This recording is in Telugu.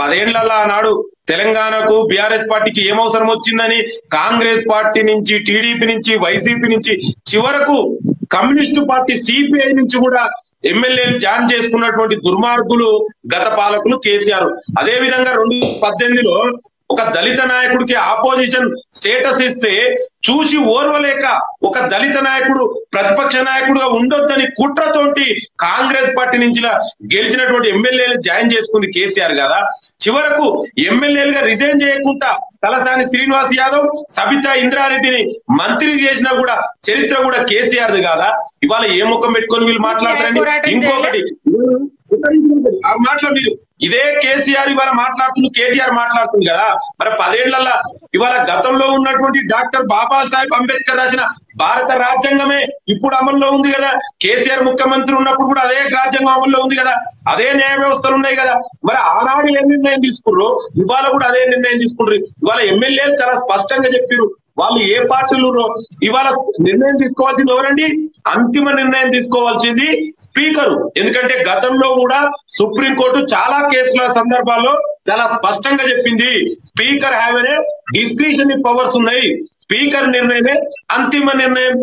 10 ఏళ్లలో ఆనాడు తెలంగాణకు బీఆర్ఎస్ పార్టీకి ఏం అవసరం వచ్చిందని కాంగ్రెస్ పార్టీ నుంచి, టీడీపీ నుంచి, వైసీపీ నుంచి, చివరకు కమ్యూనిస్టు పార్టీ సిపిఐ నుంచి కూడా ఎమ్మెల్యేలు జాయిన్ చేసుకున్నటువంటి దుర్మార్గులు గత పాలకులు కేసీఆర్. అదే విధంగా 2018లో ఒక దళిత నాయకుడికి ఆపోజిషన్ స్టేటస్ ఇస్తే చూసి ఓర్వలేక ఒక దళిత నాయకుడు ప్రతిపక్ష నాయకుడుగా ఉండొద్దని కుట్రతోటి కాంగ్రెస్ పార్టీ నుంచి గెలిచినటువంటి ఎమ్మెల్యేలు జాయిన్ చేసుకుంది కేసీఆర్ కదా. చివరకు ఎమ్మెల్యేలుగా రిజైన్ చేయకుండా తలసాని శ్రీనివాస్ యాదవ్, సబితా ఇంద్రారెడ్డిని మంత్రి చేసినా కూడా చరిత్ర కూడా కేసీఆర్ది కాదా? ఇవాళ ఏ ముఖం పెట్టుకొని వీళ్ళు మాట్లాడతారండి? ఇంకొకటి మాట్లాడు మీరు, ఇదే కేసీఆర్ ఇవాళ మాట్లాడుతుంది, కేటీఆర్ మాట్లాడుతుంది కదా. మరి 10 ఏళ్లలో ఇవాళ గతంలో ఉన్నటువంటి డాక్టర్ బాబాసాహెబ్ అంబేద్కర్ రాసిన భారత రాజ్యాంగమే ఇప్పుడు అమల్లో ఉంది కదా. కేసీఆర్ ముఖ్యమంత్రి ఉన్నప్పుడు కూడా అదే రాజ్యాంగం అమల్లో ఉంది కదా, అదే న్యాయ వ్యవస్థలు ఉన్నాయి కదా. మరి ఆనాడు ఏ నిర్ణయం తీసుకుర్రు, ఇవాళ కూడా అదే నిర్ణయం తీసుకుంటారు. ఇవాళ ఎమ్మెల్యేలు చాలా స్పష్టంగా చెప్పారు వాళ్ళు ఏ పార్టీలు. ఇవాళ నిర్ణయం తీసుకోవాల్సింది ఎవరండి? అంతిమ నిర్ణయం తీసుకోవాల్సింది స్పీకరు. ఎందుకంటే గతంలో కూడా సుప్రీంకోర్టు చాలా కేసుల సందర్భాల్లో చాలా స్పష్టంగా చెప్పింది, speaker have a discretionary powers ఉన్నాయి, స్పీకర్ నిర్ణయమే అంతిమ నిర్ణయం.